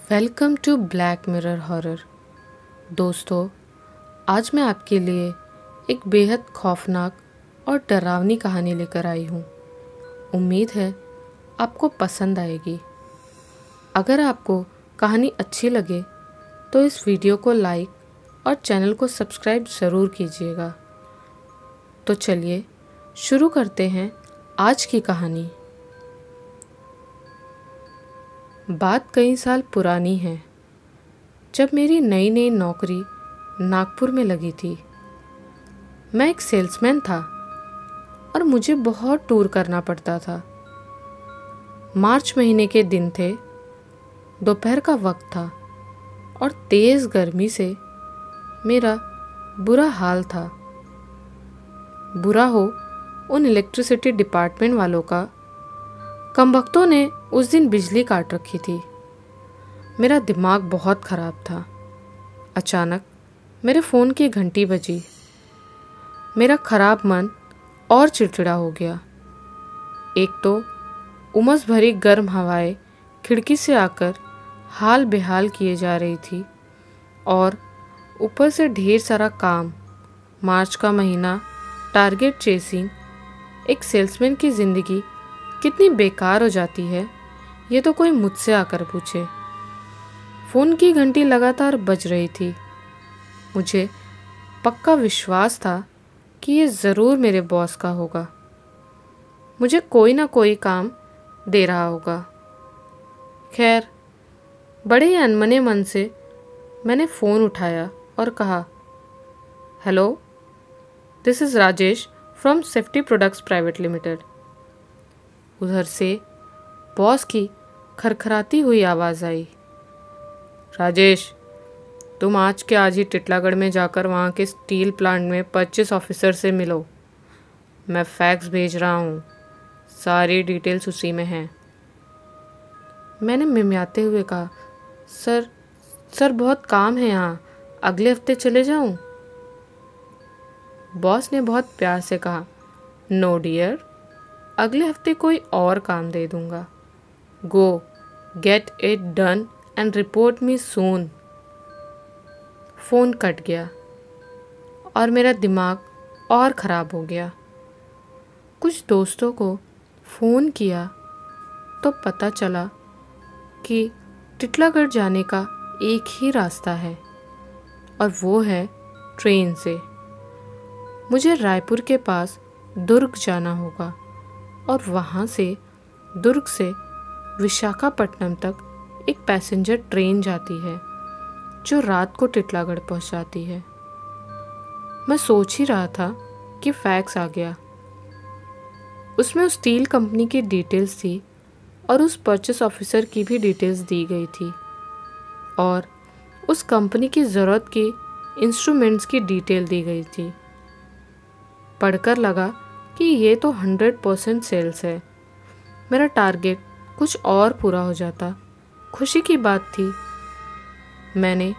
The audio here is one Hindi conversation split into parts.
Welcome to black mirror horror. दोस्तों, आज मैं आपके लिए एक बेहद खौफनाक और डरावनी कहानी लेकर आई हूँ। उम्मीद है आपको पसंद आएगी। अगर आपको कहानी अच्छी लगे तो इस वीडियो को लाइक और चैनल को सब्सक्राइब ज़रूर कीजिएगा। तो चलिए शुरू करते हैं आज की कहानी। बात कई साल पुरानी है, जब मेरी नई नई नौकरी नागपुर में लगी थी। मैं एक सेल्समैन था और मुझे बहुत टूर करना पड़ता था। मार्च महीने के दिन थे, दोपहर का वक्त था और तेज़ गर्मी से मेरा बुरा हाल था। बुरा हो उन इलेक्ट्रिसिटी डिपार्टमेंट वालों का। कमबख्तों ने उस दिन बिजली काट रखी थी। मेरा दिमाग बहुत ख़राब था। अचानक मेरे फ़ोन की घंटी बजी। मेरा ख़राब मन और चिड़चिड़ा हो गया। एक तो उमस भरी गर्म हवाएं खिड़की से आकर हाल बेहाल किए जा रही थी और ऊपर से ढेर सारा काम। मार्च का महीना, टारगेट चेसिंग। एक सेल्समैन की ज़िंदगी कितनी बेकार हो जाती है, ये तो कोई मुझसे आकर पूछे। फ़ोन की घंटी लगातार बज रही थी। मुझे पक्का विश्वास था कि ये ज़रूर मेरे बॉस का होगा। मुझे कोई ना कोई काम दे रहा होगा। खैर, बड़े ही अनमने मन से मैंने फ़ोन उठाया और कहा, hello, this is Rajesh from safety products private limited. उधर से बॉस की खरखराती हुई आवाज़ आई, राजेश, तुम आज के आज ही टिटलागढ़ में जाकर वहाँ के स्टील प्लांट में परचेस ऑफिसर से मिलो। मैं फैक्स भेज रहा हूँ, सारी डिटेल्स उसी में हैं। मैंने मिमियाते हुए कहा, सर बहुत काम है यहाँ, अगले हफ्ते चले जाऊँ? बॉस ने बहुत प्यार से कहा, नो डियर, अगले हफ्ते कोई और काम दे दूंगा। गो get it done and report me soon. Phone cut गया और मेरा दिमाग और ख़राब हो गया। कुछ दोस्तों को फ़ोन किया तो पता चला कि टिटलागढ़ जाने का एक ही रास्ता है और वो है ट्रेन से। मुझे रायपुर के पास दुर्ग जाना होगा और वहाँ से दुर्ग से विशाखापट्टनम तक एक पैसेंजर ट्रेन जाती है जो रात को टिटलागढ़ पहुँचाती है। मैं सोच ही रहा था कि फैक्स आ गया। उसमें उस स्टील कंपनी की डिटेल्स थी और उस परचेस ऑफिसर की भी डिटेल्स दी गई थी और उस कंपनी की ज़रूरत की इंस्ट्रूमेंट्स की डिटेल दी गई थी। पढ़कर लगा कि ये तो 100% सेल्स है। मेरा टारगेट कुछ और पूरा हो जाता। खुशी की बात थी। मैंने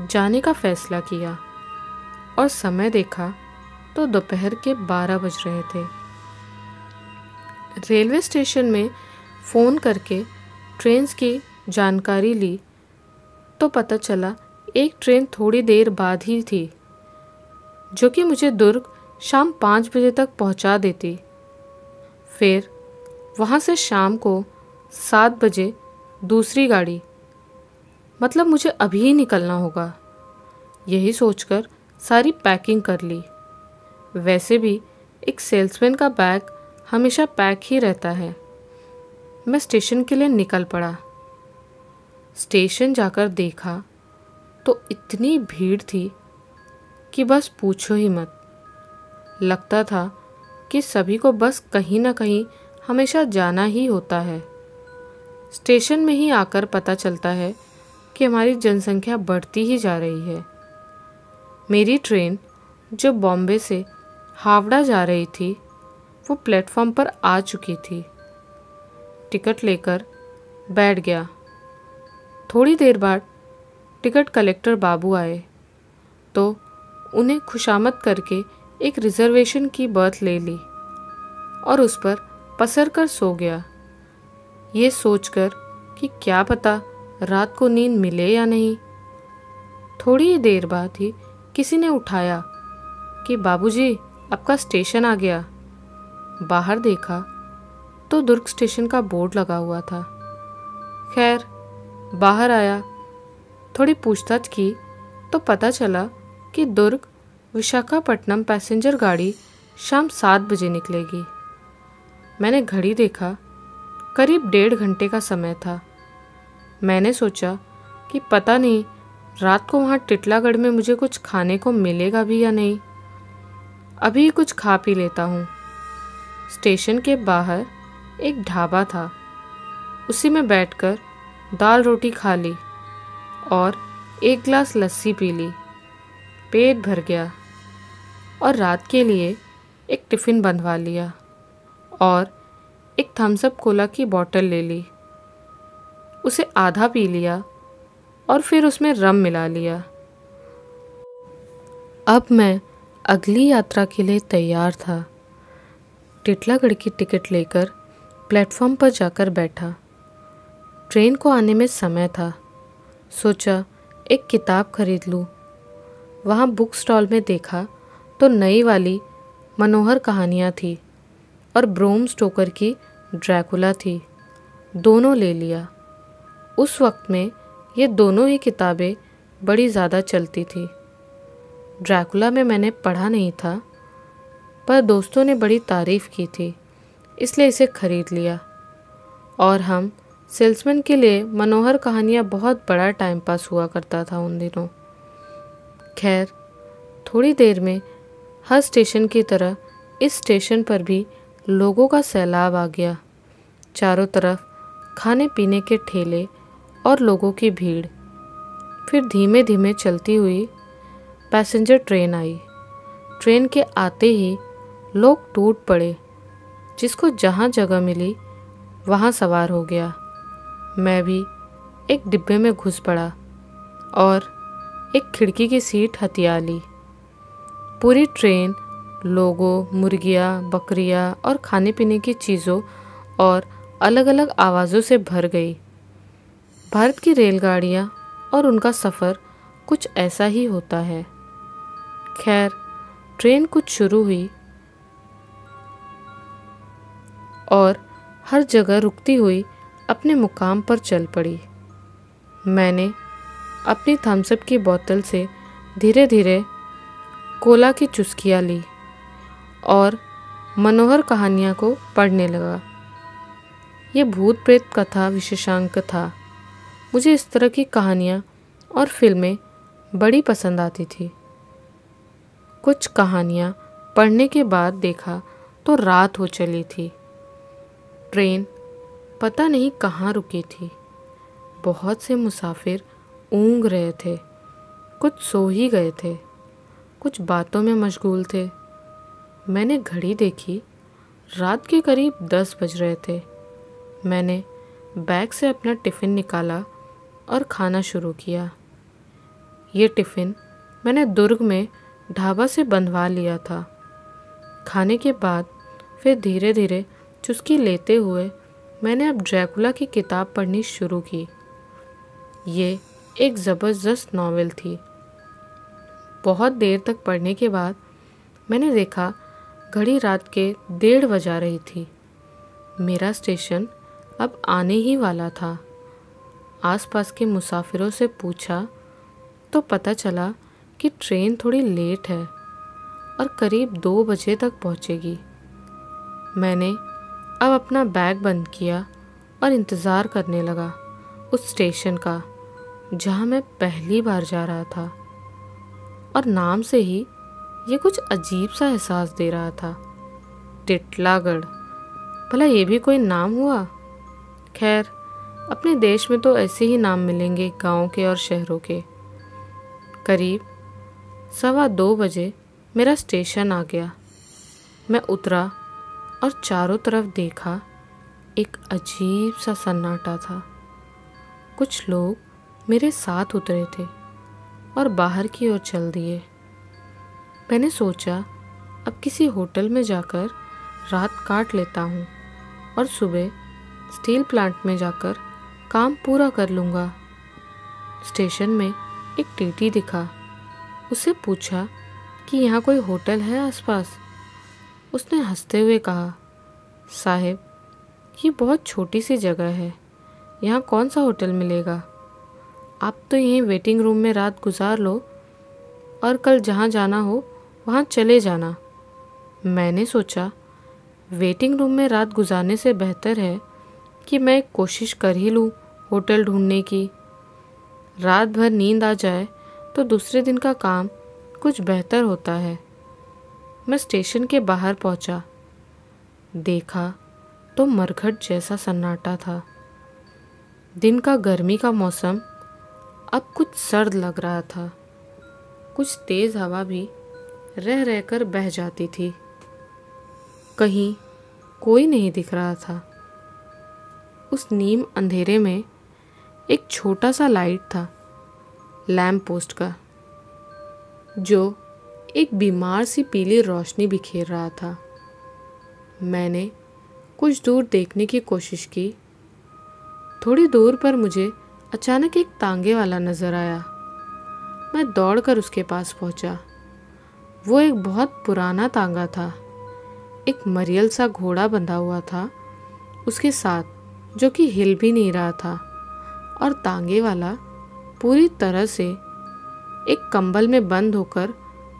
जाने का फैसला किया और समय देखा तो दोपहर के 12 बज रहे थे। रेलवे स्टेशन में फ़ोन करके ट्रेन्स की जानकारी ली तो पता चला एक ट्रेन थोड़ी देर बाद ही थी जो कि मुझे दुर्ग शाम 5 बजे तक पहुंचा देती। फिर वहां से शाम को 7 बजे दूसरी गाड़ी, मतलब मुझे अभी ही निकलना होगा। यही सोचकर सारी पैकिंग कर ली। वैसे भी एक सेल्समैन का बैग हमेशा पैक ही रहता है। मैं स्टेशन के लिए निकल पड़ा। स्टेशन जाकर देखा तो इतनी भीड़ थी कि बस पूछो ही मत। लगता था कि सभी को बस कहीं ना कहीं हमेशा जाना ही होता है। स्टेशन में ही आकर पता चलता है कि हमारी जनसंख्या बढ़ती ही जा रही है। मेरी ट्रेन जो बॉम्बे से हावड़ा जा रही थी वो प्लेटफॉर्म पर आ चुकी थी। टिकट लेकर बैठ गया। थोड़ी देर बाद टिकट कलेक्टर बाबू आए तो उन्हें खुशामद करके एक रिजर्वेशन की बर्थ ले ली और उस पर पसर कर सो गया, ये सोचकर कि क्या पता रात को नींद मिले या नहीं। थोड़ी ही देर बाद ही किसी ने उठाया कि बाबूजी, आपका स्टेशन आ गया। बाहर देखा तो दुर्ग स्टेशन का बोर्ड लगा हुआ था। खैर, बाहर आया, थोड़ी पूछताछ की तो पता चला कि दुर्ग विशाखापट्टनम पैसेंजर गाड़ी शाम 7 बजे निकलेगी। मैंने घड़ी देखा, करीब 1.5 घंटे का समय था। मैंने सोचा कि पता नहीं रात को वहाँ टिटलागढ़ में मुझे कुछ खाने को मिलेगा भी या नहीं। अभी कुछ खा पी लेता हूँ। स्टेशन के बाहर एक ढाबा था, उसी में बैठकर दाल रोटी खा ली और 1 गिलास लस्सी पी ली। पेट भर गया और रात के लिए एक टिफ़िन बंधवा लिया और एक थम्स अप कोला की बोतल ले ली। उसे आधा पी लिया और फिर उसमें रम मिला लिया। अब मैं अगली यात्रा के लिए तैयार था। टिटलागढ़ की टिकट लेकर प्लेटफॉर्म पर जाकर बैठा। ट्रेन को आने में समय था। सोचा एक किताब खरीद लूँ। वहाँ बुक स्टॉल में देखा तो नई वाली मनोहर कहानियाँ थी और ब्रोम स्टोकर की ड्रैकुला थी। दोनों ले लिया। उस वक्त में ये दोनों ही किताबें बड़ी ज़्यादा चलती थी। ड्रैकुला में मैंने पढ़ा नहीं था, पर दोस्तों ने बड़ी तारीफ़ की थी, इसलिए इसे खरीद लिया। और हम सेल्समैन के लिए मनोहर कहानियाँ बहुत बड़ा टाइम पास हुआ करता था उन दिनों। खैर, थोड़ी देर में हर स्टेशन की तरह इस स्टेशन पर भी लोगों का सैलाब आ गया। चारों तरफ खाने पीने के ठेले और लोगों की भीड़। फिर धीमे धीमे चलती हुई पैसेंजर ट्रेन आई। ट्रेन के आते ही लोग टूट पड़े। जिसको जहाँ जगह मिली वहाँ सवार हो गया। मैं भी एक डिब्बे में घुस पड़ा और एक खिड़की की सीट हथिया ली। पूरी ट्रेन लोगों, मुर्गियाँ, बकरियाँ और खाने पीने की चीज़ों और अलग अलग आवाज़ों से भर गई। भारत की रेलगाड़ियाँ और उनका सफ़र कुछ ऐसा ही होता है। खैर, ट्रेन कुछ शुरू हुई और हर जगह रुकती हुई अपने मुकाम पर चल पड़ी। मैंने अपनी थम्स अप की बोतल से धीरे धीरे कोला की चुस्कियाँ ली और मनोहर कहानियाँ को पढ़ने लगा। ये भूत प्रेत कथा विशेषांक था। मुझे इस तरह की कहानियाँ और फिल्में बड़ी पसंद आती थी। कुछ कहानियाँ पढ़ने के बाद देखा तो रात हो चली थी। ट्रेन पता नहीं कहाँ रुकी थी। बहुत से मुसाफिर ऊँघ रहे थे, कुछ सो ही गए थे, कुछ बातों में मशगूल थे। मैंने घड़ी देखी, रात के करीब 10 बज रहे थे। मैंने बैग से अपना टिफ़िन निकाला और खाना शुरू किया। ये टिफ़िन मैंने दुर्ग में ढाबा से बंधवा लिया था। खाने के बाद फिर धीरे धीरे चुस्की लेते हुए मैंने अब ड्रैकुला की किताब पढ़नी शुरू की। ये एक ज़बरदस्त नॉवेल थी। बहुत देर तक पढ़ने के बाद मैंने देखा घड़ी रात के 1:30 बजा रही थी। मेरा स्टेशन अब आने ही वाला था। आसपास के मुसाफिरों से पूछा तो पता चला कि ट्रेन थोड़ी लेट है और करीब 2 बजे तक पहुंचेगी। मैंने अब अपना बैग बंद किया और इंतज़ार करने लगा उस स्टेशन का जहां मैं पहली बार जा रहा था। और नाम से ही ये कुछ अजीब सा एहसास दे रहा था, टिटलागढ़। भला ये भी कोई नाम हुआ? खैर, अपने देश में तो ऐसे ही नाम मिलेंगे गाँव के और शहरों के। करीब 2:15 बजे मेरा स्टेशन आ गया। मैं उतरा और चारों तरफ देखा। एक अजीब सा सन्नाटा था। कुछ लोग मेरे साथ उतरे थे और बाहर की ओर चल दिए। मैंने सोचा अब किसी होटल में जाकर रात काट लेता हूँ और सुबह स्टील प्लांट में जाकर काम पूरा कर लूँगा। स्टेशन में एक टीटी दिखा। उससे पूछा कि यहाँ कोई होटल है आसपास। उसने हंसते हुए कहा, साहिब, ये बहुत छोटी सी जगह है, यहाँ कौन सा होटल मिलेगा। आप तो यहीं वेटिंग रूम में रात गुजार लो और कल जहाँ जाना हो वहाँ चले जाना। मैंने सोचा, वेटिंग रूम में रात गुजारने से बेहतर है कि मैं एक कोशिश कर ही लूँ होटल ढूंढने की। रात भर नींद आ जाए तो दूसरे दिन का काम कुछ बेहतर होता है। मैं स्टेशन के बाहर पहुंचा। देखा तो मरघट जैसा सन्नाटा था। दिन का गर्मी का मौसम अब कुछ सर्द लग रहा था। कुछ तेज हवा भी रह रहकर बह जाती थी। कहीं कोई नहीं दिख रहा था। उस नीम अंधेरे में एक छोटा सा लाइट था, लैंप पोस्ट का, जो एक बीमार सी पीली रोशनी बिखेर रहा था। मैंने कुछ दूर देखने की कोशिश की। थोड़ी दूर पर मुझे अचानक एक तांगे वाला नजर आया। मैं दौड़कर उसके पास पहुंचा। वो एक बहुत पुराना तांगा था। एक मरियल सा घोड़ा बंधा हुआ था उसके साथ, जो कि हिल भी नहीं रहा था, और तांगे वाला पूरी तरह से एक कंबल में बंद होकर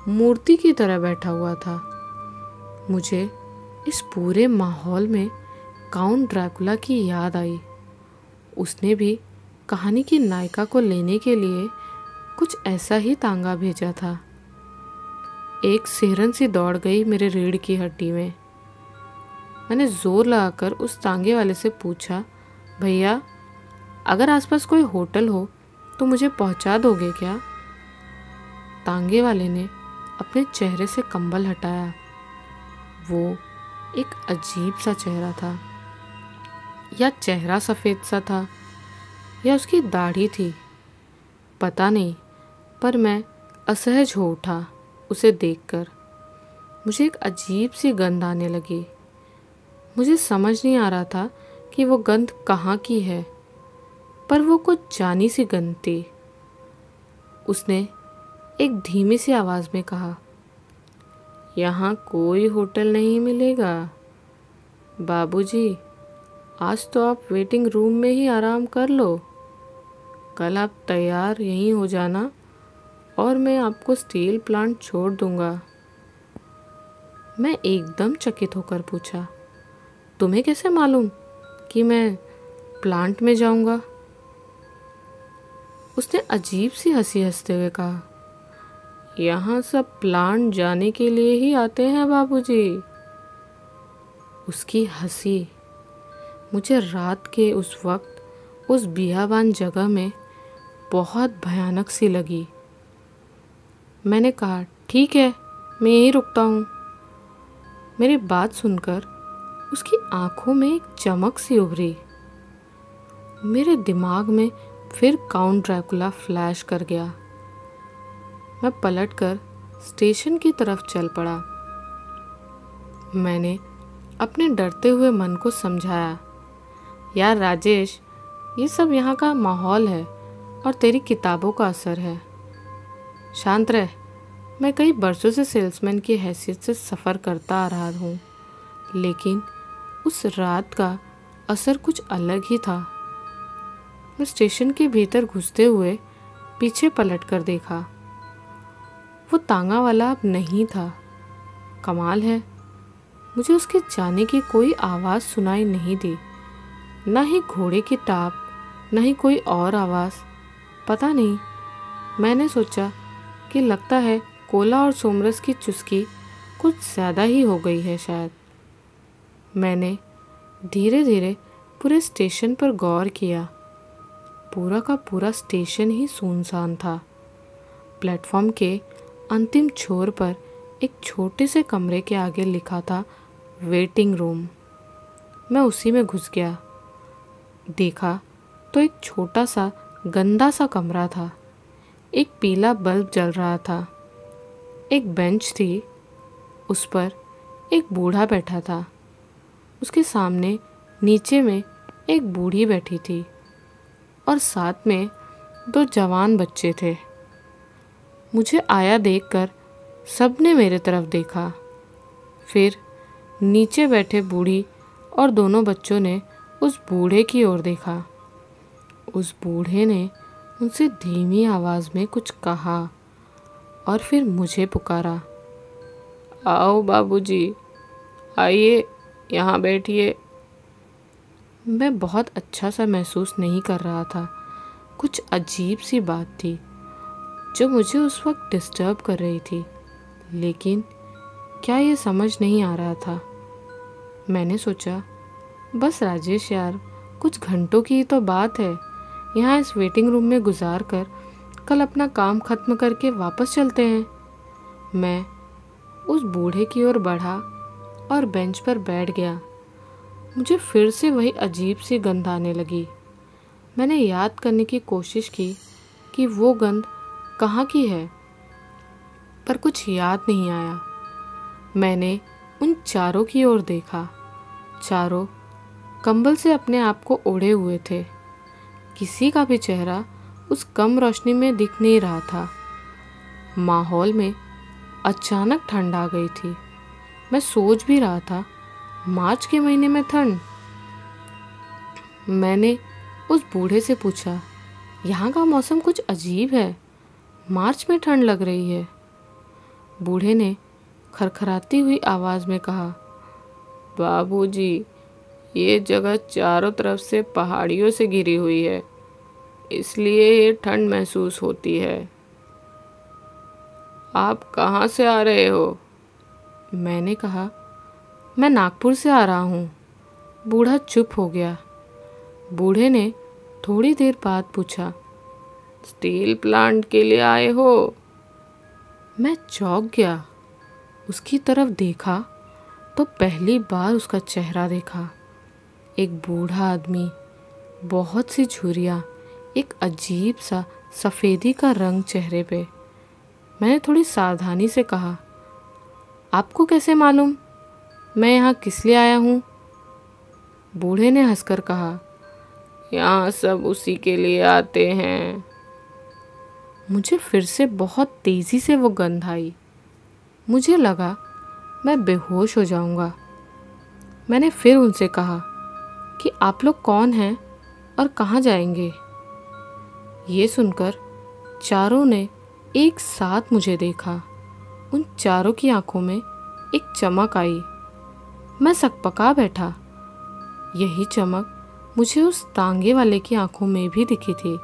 मूर्ति की तरह बैठा हुआ था। मुझे इस पूरे माहौल में काउंट ड्रैकुला की याद आई। उसने भी कहानी की नायिका को लेने के लिए कुछ ऐसा ही तांगा भेजा था। एक सिहरन सी दौड़ गई मेरे रीढ़ की हड्डी में। मैंने जोर लगाकर उस तांगे वाले से पूछा, भैया, अगर आसपास कोई होटल हो तो मुझे पहुंचा दोगे क्या? तांगे वाले ने अपने चेहरे से कंबल हटाया। वो एक अजीब सा चेहरा था। या चेहरा सफ़ेद सा था या उसकी दाढ़ी थी, पता नहीं, पर मैं असहज हो उठा उसे देखकर। मुझे एक अजीब सी गंध आने लगी। मुझे समझ नहीं आ रहा था कि वो गंध कहाँ की है, पर वो कुछ जानी सी गंध थी। उसने एक धीमी सी आवाज़ में कहा, यहाँ कोई होटल नहीं मिलेगा बाबूजी, आज तो आप वेटिंग रूम में ही आराम कर लो। कल आप तैयार यहीं हो जाना और मैं आपको स्टील प्लांट छोड़ दूंगा। मैं एकदम चकित होकर पूछा, तुम्हें कैसे मालूम कि मैं प्लांट में जाऊंगा? उसने अजीब सी हंसी हंसते हुए कहा, यहाँ सब प्लांट जाने के लिए ही आते हैं बाबूजी। उसकी हंसी मुझे रात के उस वक्त उस बियाबान जगह में बहुत भयानक सी लगी। मैंने कहा, ठीक है, मैं यहीं रुकता हूँ। मेरी बात सुनकर उसकी आंखों में एक चमक सी उभरी। मेरे दिमाग में फिर काउंट ड्रैकुला फ्लैश कर गया। मैं पलटकर स्टेशन की तरफ चल पड़ा। मैंने अपने डरते हुए मन को समझाया, यार राजेश, ये सब यहाँ का माहौल है और तेरी किताबों का असर है। शांत रह। मैं कई बरसों से सेल्समैन की हैसियत से सफ़र करता आ रहा हूँ, लेकिन उस रात का असर कुछ अलग ही था। मैं स्टेशन के भीतर घुसते हुए पीछे पलट कर देखा। वो तांगा वाला अब नहीं था। कमाल है, मुझे उसके जाने की कोई आवाज़ सुनाई नहीं दी, न ही घोड़े की टाप, न ही कोई और आवाज़। पता नहीं, मैंने सोचा कि लगता है कोला और सोमरस की चुस्की कुछ ज़्यादा ही हो गई है शायद। मैंने धीरे धीरे पूरे स्टेशन पर गौर किया। पूरा का पूरा स्टेशन ही सुनसान था। प्लेटफॉर्म के अंतिम छोर पर एक छोटे से कमरे के आगे लिखा था वेटिंग रूम। मैं उसी में घुस गया। देखा तो एक छोटा सा गंदा सा कमरा था। एक पीला बल्ब जल रहा था। एक बेंच थी, उस पर एक बूढ़ा बैठा था। उसके सामने नीचे में एक बूढ़ी बैठी थी और साथ में 2 जवान बच्चे थे। मुझे आया देखकर सबने मेरे तरफ देखा। फिर नीचे बैठे बूढ़ी और दोनों बच्चों ने उस बूढ़े की ओर देखा। उस बूढ़े ने उनसे धीमी आवाज़ में कुछ कहा और फिर मुझे पुकारा, आओ बाबूजी, आइए यहाँ बैठिए। मैं बहुत अच्छा सा महसूस नहीं कर रहा था। कुछ अजीब सी बात थी जो मुझे उस वक्त डिस्टर्ब कर रही थी, लेकिन क्या ये समझ नहीं आ रहा था। मैंने सोचा, बस राजेश यार, कुछ घंटों की ही तो बात है, यहाँ इस वेटिंग रूम में गुजार कर कल अपना काम ख़त्म करके वापस चलते हैं। मैं उस बूढ़े की ओर बढ़ा और बेंच पर बैठ गया। मुझे फिर से वही अजीब सी गंध आने लगी। मैंने याद करने की कोशिश की कि वो गंध कहाँ की है, पर कुछ याद नहीं आया। मैंने उन चारों की ओर देखा। चारों कंबल से अपने आप को ओढ़े हुए थे। किसी का भी चेहरा उस कम रोशनी में दिख नहीं रहा था। माहौल में अचानक ठंड आ गई थी। मैं सोच भी रहा था, मार्च के महीने में ठंड। मैंने उस बूढ़े से पूछा, यहाँ का मौसम कुछ अजीब है, मार्च में ठंड लग रही है। बूढ़े ने खरखराती हुई आवाज़ में कहा, बाबूजी, ये जगह चारों तरफ से पहाड़ियों से घिरी हुई है, इसलिए ये ठंड महसूस होती है। आप कहाँ से आ रहे हो? मैंने कहा, मैं नागपुर से आ रहा हूँ। बूढ़ा चुप हो गया। बूढ़े ने थोड़ी देर बाद पूछा, स्टील प्लांट के लिए आए हो? मैं चौंक गया। उसकी तरफ देखा तो पहली बार उसका चेहरा देखा। एक बूढ़ा आदमी, बहुत सी झुर्रियाँ, एक अजीब सा सफ़ेदी का रंग चेहरे पे। मैंने थोड़ी सावधानी से कहा, आपको कैसे मालूम मैं यहाँ किस लिए आया हूँ? बूढ़े ने हंसकर कहा, यहाँ सब उसी के लिए आते हैं। मुझे फिर से बहुत तेज़ी से वो गंध आई। मुझे लगा मैं बेहोश हो जाऊंगा। मैंने फिर उनसे कहा कि आप लोग कौन हैं और कहाँ जाएंगे? ये सुनकर चारों ने एक साथ मुझे देखा। उन चारों की आंखों में एक चमक आई। मैं सकपका बैठा। यही चमक मुझे उस तांगे वाले की आंखों में भी दिखी थी।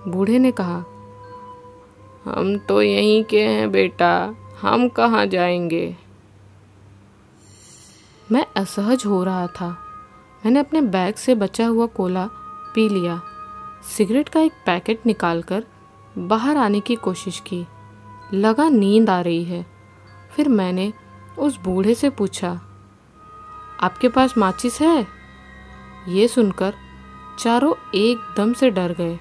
बूढ़े ने कहा, हम तो यहीं के हैं बेटा, हम कहाँ जाएंगे? मैं असहज हो रहा था। मैंने अपने बैग से बचा हुआ कोला पी लिया। सिगरेट का एक पैकेट निकालकर बाहर आने की कोशिश की। लगा नींद आ रही है। फिर मैंने उस बूढ़े से पूछा, आपके पास माचिस है? ये सुनकर चारों एकदम से डर गए।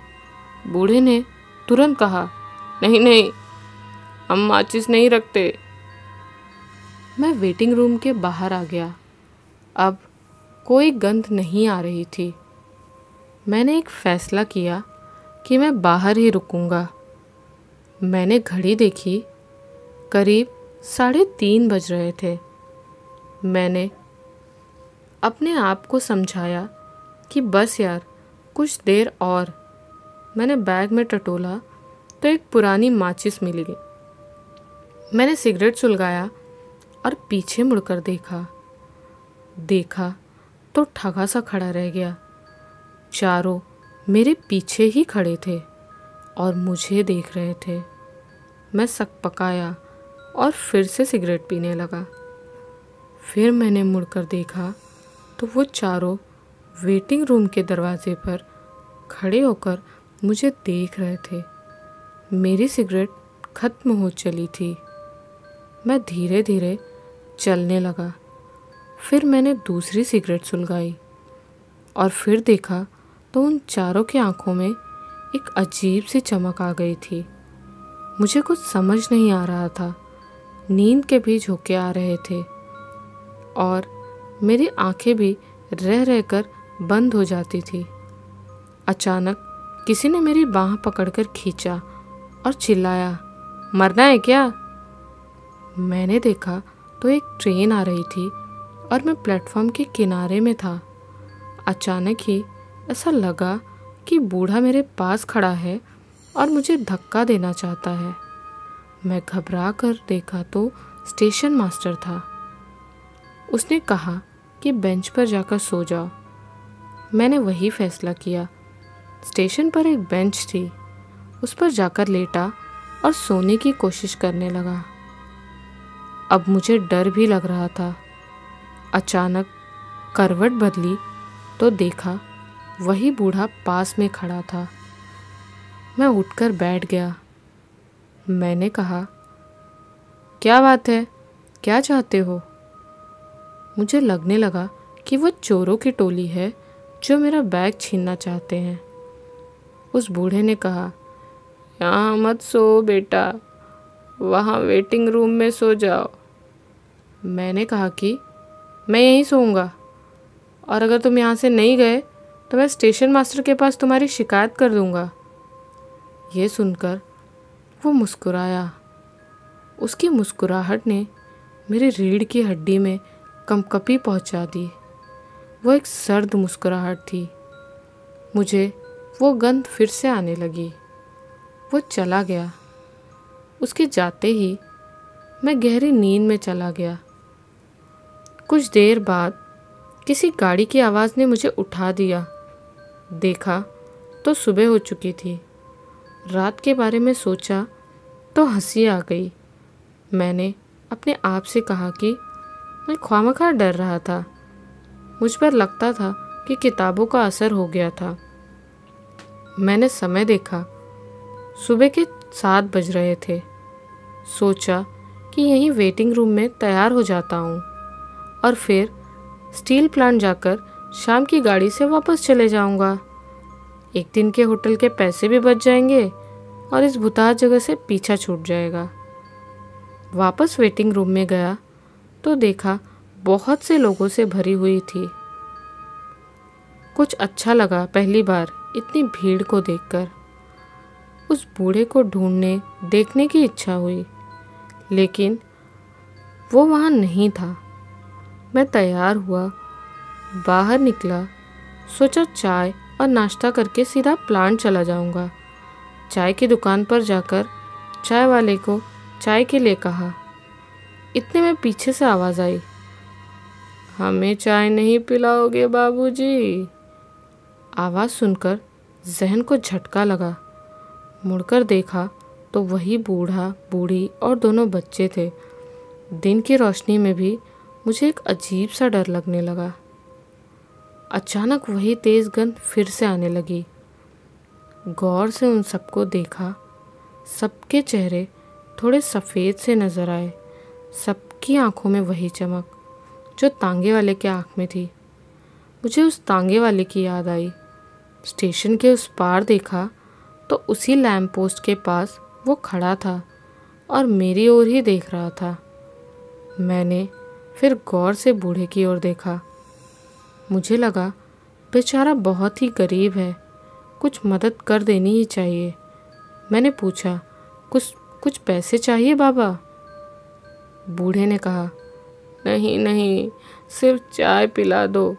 बूढ़े ने तुरंत कहा, नहीं नहीं, हम माचिस नहीं रखते। मैं वेटिंग रूम के बाहर आ गया। अब कोई गंध नहीं आ रही थी। मैंने एक फैसला किया कि मैं बाहर ही रुकूंगा। मैंने घड़ी देखी, करीब 3:30 बज रहे थे। मैंने अपने आप को समझाया कि बस यार, कुछ देर और। मैंने बैग में टटोला तो एक पुरानी माचिस मिल गई। मैंने सिगरेट सुलगाया और पीछे मुड़कर देखा तो ठगा सा खड़ा रह गया। चारों मेरे पीछे ही खड़े थे और मुझे देख रहे थे। मैं सकपकाया और फिर से सिगरेट पीने लगा। फिर मैंने मुड़कर देखा तो वो चारों वेटिंग रूम के दरवाजे पर खड़े होकर मुझे देख रहे थे। मेरी सिगरेट खत्म हो चली थी। मैं धीरे धीरे चलने लगा। फिर मैंने दूसरी सिगरेट सुलगाई और फिर देखा तो उन चारों की आंखों में एक अजीब सी चमक आ गई थी। मुझे कुछ समझ नहीं आ रहा था। नींद के भी झोंके आ रहे थे और मेरी आंखें भी रह रहकर बंद हो जाती थी। अचानक किसी ने मेरी बाँह पकड़कर खींचा और चिल्लाया, मरना है क्या? मैंने देखा तो एक ट्रेन आ रही थी और मैं प्लेटफॉर्म के किनारे में था। अचानक ही ऐसा लगा कि बूढ़ा मेरे पास खड़ा है और मुझे धक्का देना चाहता है। मैं घबरा कर देखा तो स्टेशन मास्टर था। उसने कहा कि बेंच पर जाकर सो जाओ। मैंने वही फैसला किया। स्टेशन पर एक बेंच थी, उस पर जाकर लेटा और सोने की कोशिश करने लगा। अब मुझे डर भी लग रहा था। अचानक करवट बदली तो देखा वही बूढ़ा पास में खड़ा था। मैं उठकर बैठ गया। मैंने कहा, क्या बात है, क्या चाहते हो? मुझे लगने लगा कि वो चोरों की टोली है जो मेरा बैग छीनना चाहते हैं। उस बूढ़े ने कहा, यहाँ मत सो बेटा, वहाँ वेटिंग रूम में सो जाओ। मैंने कहा कि मैं यहीं सोऊंगा, और अगर तुम यहाँ से नहीं गए तो मैं स्टेशन मास्टर के पास तुम्हारी शिकायत कर दूंगा। ये सुनकर वो मुस्कुराया। उसकी मुस्कुराहट ने मेरी रीढ़ की हड्डी में कंपकपी पहुंचा दी। वो एक सर्द मुस्कुराहट थी। मुझे वो गंध फिर से आने लगी। वो चला गया। उसके जाते ही मैं गहरी नींद में चला गया। कुछ देर बाद किसी गाड़ी की आवाज़ ने मुझे उठा दिया। देखा तो सुबह हो चुकी थी। रात के बारे में सोचा तो हंसी आ गई। मैंने अपने आप से कहा कि मैं ख्वामखा डर रहा था। मुझ पर लगता था कि किताबों का असर हो गया था। मैंने समय देखा, सुबह के 7 बज रहे थे। सोचा कि यहीं वेटिंग रूम में तैयार हो जाता हूँ और फिर स्टील प्लांट जाकर शाम की गाड़ी से वापस चले जाऊँगा। एक दिन के होटल के पैसे भी बच जाएंगे और इस भुतार जगह से पीछा छूट जाएगा। वापस वेटिंग रूम में गया तो देखा बहुत से लोगों से भरी हुई थी। कुछ अच्छा लगा पहली बार इतनी भीड़ को देखकर। उस बूढ़े को ढूंढने देखने की इच्छा हुई, लेकिन वो वहाँ नहीं था। मैं तैयार हुआ, बाहर निकला। सोचा चाय और नाश्ता करके सीधा प्लांट चला जाऊंगा। चाय की दुकान पर जाकर चाय वाले को चाय के लिए कहा। इतने में पीछे से आवाज़ आई, हमें चाय नहीं पिलाओगे बाबूजी? आवाज़ सुनकर जहन को झटका लगा। मुड़कर देखा तो वही बूढ़ा, बूढ़ी और दोनों बच्चे थे। दिन की रोशनी में भी मुझे एक अजीब सा डर लगने लगा। अचानक वही तेज़ गंध फिर से आने लगी। गौर से उन सबको देखा। सबके चेहरे थोड़े सफ़ेद से नज़र आए। सबकी आंखों में वही चमक जो तांगे वाले के आँख में थी। मुझे उस तांगे वाले की याद आई। स्टेशन के उस पार देखा तो उसी लैंप पोस्ट के पास वो खड़ा था और मेरी ओर ही देख रहा था। मैंने फिर गौर से बूढ़े की ओर देखा। मुझे लगा बेचारा बहुत ही गरीब है, कुछ मदद कर देनी ही चाहिए। मैंने पूछा, कुछ पैसे चाहिए बाबा? बूढ़े ने कहा, नहीं नहीं, सिर्फ चाय पिला दो।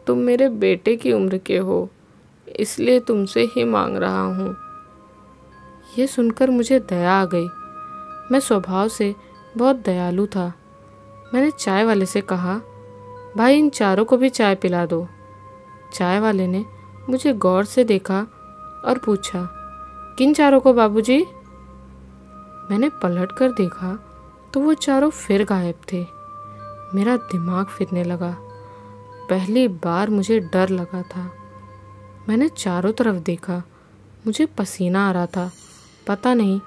तुम मेरे बेटे की उम्र के हो, इसलिए तुमसे ही मांग रहा हूँ। ये सुनकर मुझे दया आ गई। मैं स्वभाव से बहुत दयालु था। मैंने चाय वाले से कहा, भाई इन चारों को भी चाय पिला दो। चाय वाले ने मुझे गौर से देखा और पूछा, किन चारों को बाबूजी? मैंने पलट कर देखा तो वो चारों फिर गायब थे। मेरा दिमाग फिरने लगा। पहली बार मुझे डर लगा था। मैंने चारों तरफ देखा। मुझे पसीना आ रहा था, पता नहीं,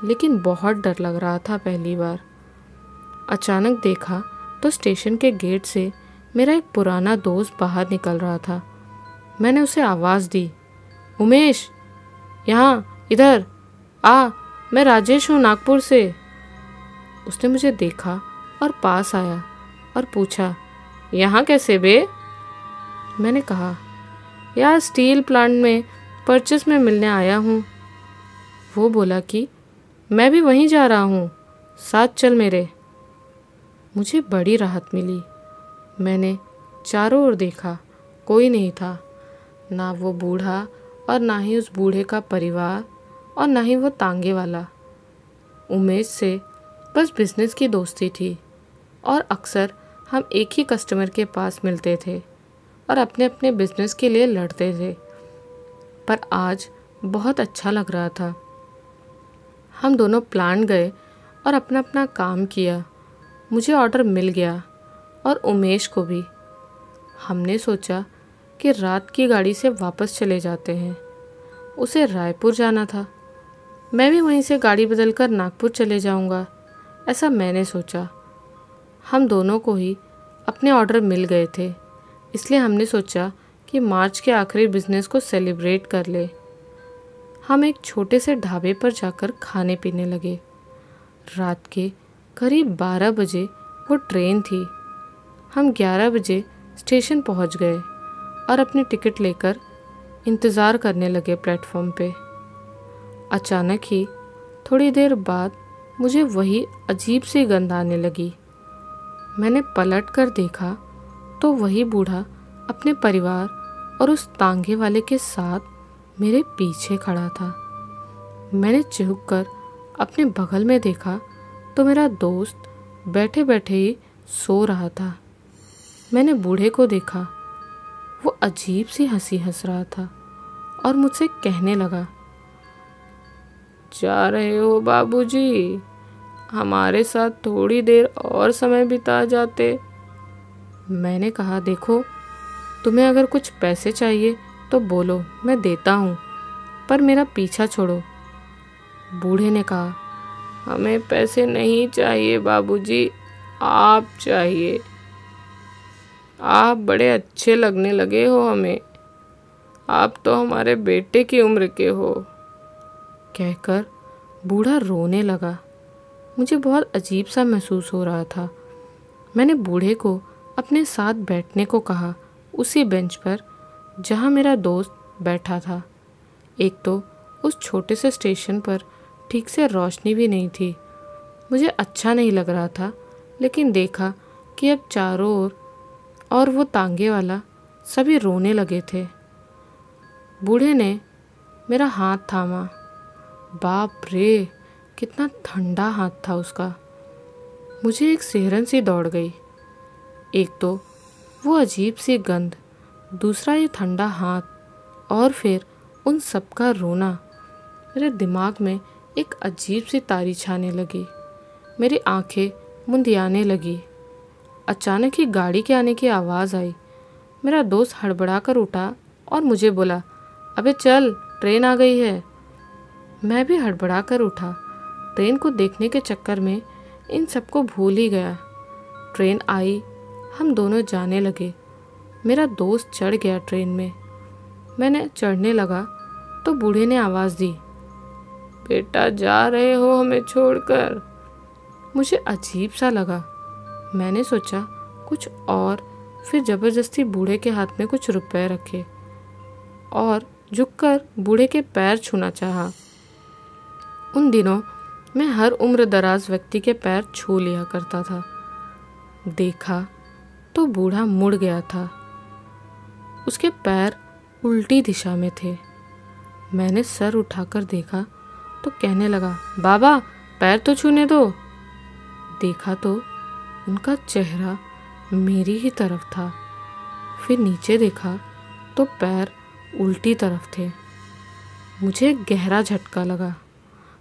लेकिन बहुत डर लग रहा था पहली बार। अचानक देखा तो स्टेशन के गेट से मेरा एक पुराना दोस्त बाहर निकल रहा था। मैंने उसे आवाज़ दी, उमेश, यहाँ इधर आ, मैं राजेश हूँ नागपुर से। उसने मुझे देखा और पास आया और पूछा, यहाँ कैसे बे? मैंने कहा, यार स्टील प्लांट में परचेस में मिलने आया हूँ। वो बोला कि मैं भी वहीं जा रहा हूँ, साथ चल मेरे। मुझे बड़ी राहत मिली। मैंने चारों ओर देखा, कोई नहीं था, ना वो बूढ़ा और ना ही उस बूढ़े का परिवार और ना ही वो तांगे वाला। उमेश से बस बिजनेस की दोस्ती थी और अक्सर हम एक ही कस्टमर के पास मिलते थे और अपने अपने बिजनेस के लिए लड़ते थे। पर आज बहुत अच्छा लग रहा था। हम दोनों प्लांट गए और अपना अपना काम किया। मुझे ऑर्डर मिल गया और उमेश को भी। हमने सोचा कि रात की गाड़ी से वापस चले जाते हैं। उसे रायपुर जाना था, मैं भी वहीं से गाड़ी बदलकर नागपुर चले जाऊंगा, ऐसा मैंने सोचा। हम दोनों को ही अपने ऑर्डर मिल गए थे, इसलिए हमने सोचा कि मार्च के आखिरी बिजनेस को सेलिब्रेट कर ले। हम एक छोटे से ढाबे पर जाकर खाने पीने लगे। रात के करीब 12 बजे वो ट्रेन थी। हम 11 बजे स्टेशन पहुंच गए और अपनी टिकट लेकर इंतज़ार करने लगे प्लेटफॉर्म पे। अचानक ही थोड़ी देर बाद मुझे वही अजीब सी गंध आने लगी। मैंने पलट कर देखा तो वही बूढ़ा अपने परिवार और उस तांगे वाले के साथ मेरे पीछे खड़ा था। मैंने झुक कर अपने बगल में देखा तो मेरा दोस्त बैठे बैठे ही सो रहा था। मैंने बूढ़े को देखा, वो अजीब सी हंसी हंस रहा था और मुझसे कहने लगा, जा रहे हो बाबूजी? हमारे साथ थोड़ी देर और समय बिता जाते। मैंने कहा, देखो, तुम्हें अगर कुछ पैसे चाहिए तो बोलो, मैं देता हूँ, पर मेरा पीछा छोड़ो। बूढ़े ने कहा, हमें पैसे नहीं चाहिए बाबूजी, आप चाहिए। आप बड़े अच्छे लगने लगे हो हमें, आप तो हमारे बेटे की उम्र के हो। कहकर बूढ़ा रोने लगा। मुझे बहुत अजीब सा महसूस हो रहा था। मैंने बूढ़े को अपने साथ बैठने को कहा, उसी बेंच पर जहाँ मेरा दोस्त बैठा था। एक तो उस छोटे से स्टेशन पर ठीक से रोशनी भी नहीं थी। मुझे अच्छा नहीं लग रहा था, लेकिन देखा कि अब चारों ओर और वो तांगे वाला सभी रोने लगे थे। बूढ़े ने मेरा हाथ थामा। बाप रे, कितना ठंडा हाथ था उसका। मुझे एक सिहरन सी दौड़ गई। एक तो वो अजीब सी गंध, दूसरा ये ठंडा हाथ और फिर उन सबका रोना। मेरे दिमाग में एक अजीब सी तारी छाने लगी। मेरी आंखें मुंदियाने लगी। अचानक ही गाड़ी के आने की आवाज़ आई। मेरा दोस्त हड़बड़ा कर उठा और मुझे बोला, अबे चल, ट्रेन आ गई है। मैं भी हड़बड़ा कर उठा। ट्रेन को देखने के चक्कर में इन सबको भूल ही गया। ट्रेन आई, हम दोनों जाने लगे। मेरा दोस्त चढ़ गया ट्रेन में। मैंने चढ़ने लगा तो बूढ़े ने आवाज़ दी, बेटा जा रहे हो हमें छोड़कर? मुझे अजीब सा लगा। मैंने सोचा कुछ और, फिर ज़बरदस्ती बूढ़े के हाथ में कुछ रुपए रखे और झुककर बूढ़े के पैर छूना चाहा। उन दिनों मैं हर उम्र दराज व्यक्ति के पैर छू लिया करता था। देखा तो बूढ़ा मुड़ गया था। उसके पैर उल्टी दिशा में थे। मैंने सर उठाकर देखा तो कहने लगा, बाबा पैर तो छूने दो। देखा तो उनका चेहरा मेरी ही तरफ था। फिर नीचे देखा तो पैर उल्टी तरफ थे। मुझे एक गहरा झटका लगा।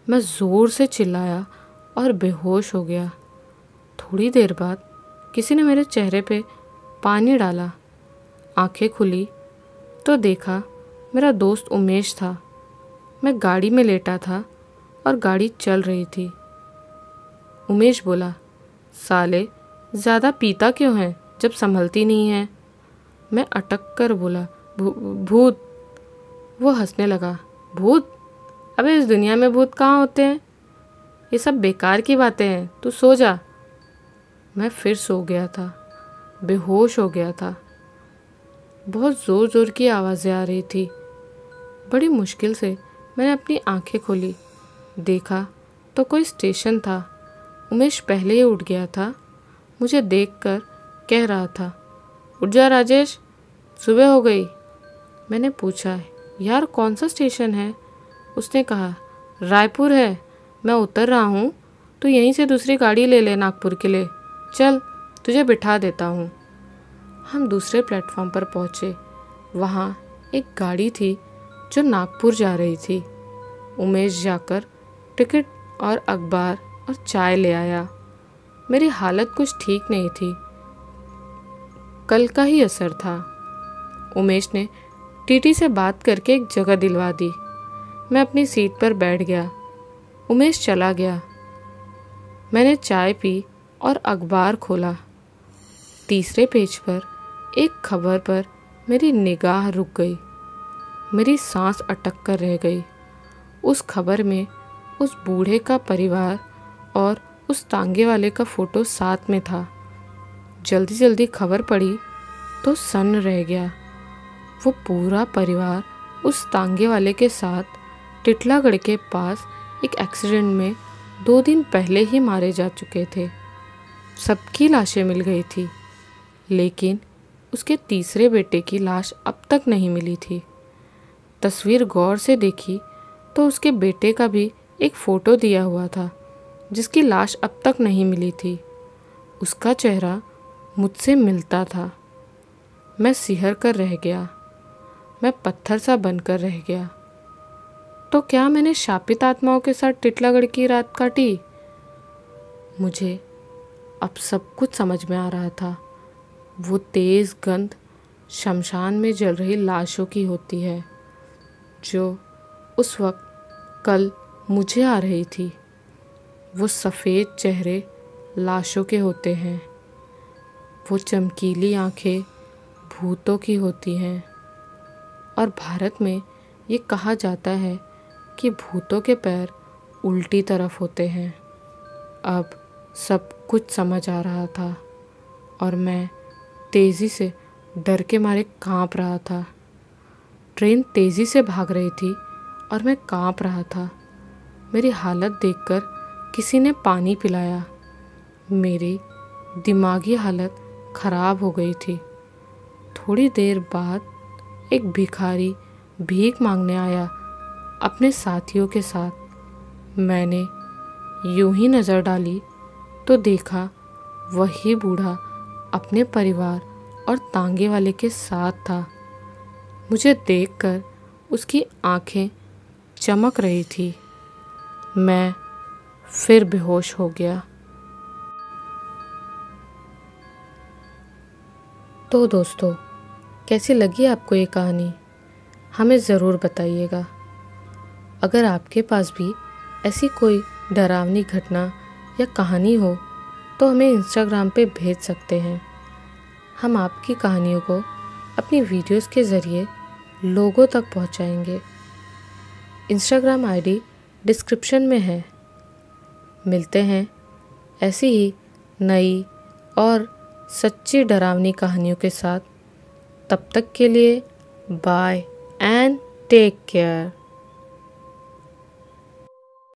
मैं ज़ोर से चिल्लाया और बेहोश हो गया। थोड़ी देर बाद किसी ने मेरे चेहरे पे पानी डाला। आंखें खुली तो देखा मेरा दोस्त उमेश था। मैं गाड़ी में लेटा था और गाड़ी चल रही थी। उमेश बोला, साले ज़्यादा पीता क्यों है जब संभलती नहीं है? मैं अटक कर बोला, भूत। वो हंसने लगा, भूत? अबे इस दुनिया में भूत कहाँ होते हैं? ये सब बेकार की बातें हैं, तू सो जा। मैं फिर सो गया था, बेहोश हो गया था। बहुत ज़ोर ज़ोर की आवाज़ें आ रही थी। बड़ी मुश्किल से मैंने अपनी आंखें खोली। देखा तो कोई स्टेशन था। उमेश पहले ही उठ गया था। मुझे देखकर कह रहा था, उठ जा राजेश, सुबह हो गई। मैंने पूछा, यार कौन सा स्टेशन है? उसने कहा, रायपुर है, मैं उतर रहा हूँ, तो यहीं से दूसरी गाड़ी ले ले नागपुर के लिए। चल तुझे बिठा देता हूँ। हम दूसरे प्लेटफॉर्म पर पहुँचे। वहाँ एक गाड़ी थी जो नागपुर जा रही थी। उमेश जाकर टिकट और अखबार और चाय ले आया। मेरी हालत कुछ ठीक नहीं थी। कल का ही असर था। उमेश ने टीटी से बात करके एक जगह दिलवा दी। मैं अपनी सीट पर बैठ गया। उमेश चला गया। मैंने चाय पी और अखबार खोला। तीसरे पेज पर एक खबर पर मेरी निगाह रुक गई। मेरी सांस अटक कर रह गई। उस खबर में उस बूढ़े का परिवार और उस तांगे वाले का फोटो साथ में था। जल्दी जल्दी खबर पढ़ी तो सन्न रह गया। वो पूरा परिवार उस तांगे वाले के साथ टिटलागढ़ के पास एक एक्सीडेंट में 2 दिन पहले ही मारे जा चुके थे। सबकी लाशें मिल गई थी, लेकिन उसके तीसरे बेटे की लाश अब तक नहीं मिली थी। तस्वीर गौर से देखी तो उसके बेटे का भी एक फ़ोटो दिया हुआ था, जिसकी लाश अब तक नहीं मिली थी। उसका चेहरा मुझसे मिलता था। मैं सिहर कर रह गया। मैं पत्थर सा बनकर रह गया। तो क्या मैंने शापित आत्माओं के साथ टिटलागढ़ की रात काटी? मुझे अब सब कुछ समझ में आ रहा था। वो तेज़ गंध शमशान में जल रही लाशों की होती है, जो उस वक्त कल मुझे आ रही थी। वो सफ़ेद चेहरे लाशों के होते हैं। वो चमकीली आंखें भूतों की होती हैं। और भारत में ये कहा जाता है कि भूतों के पैर उल्टी तरफ होते हैं। अब सब कुछ समझ आ रहा था और मैं तेज़ी से डर के मारे कांप रहा था। ट्रेन तेज़ी से भाग रही थी और मैं कांप रहा था। मेरी हालत देखकर किसी ने पानी पिलाया। मेरी दिमागी हालत ख़राब हो गई थी। थोड़ी देर बाद एक भिखारी भीख मांगने आया अपने साथियों के साथ। मैंने यूं ही नज़र डाली तो देखा वही बूढ़ा अपने परिवार और तांगे वाले के साथ था। मुझे देखकर उसकी आंखें चमक रही थी। मैं फिर बेहोश हो गया। तो दोस्तों, कैसी लगी आपको ये कहानी? हमें ज़रूर बताइएगा। अगर आपके पास भी ऐसी कोई डरावनी घटना या कहानी हो तो हमें इंस्टाग्राम पे भेज सकते हैं। हम आपकी कहानियों को अपनी वीडियोस के ज़रिए लोगों तक पहुंचाएंगे। इंस्टाग्राम आईडी डिस्क्रिप्शन में है। मिलते हैं ऐसी ही नई और सच्ची डरावनी कहानियों के साथ। तब तक के लिए बाय एंड टेक केयर।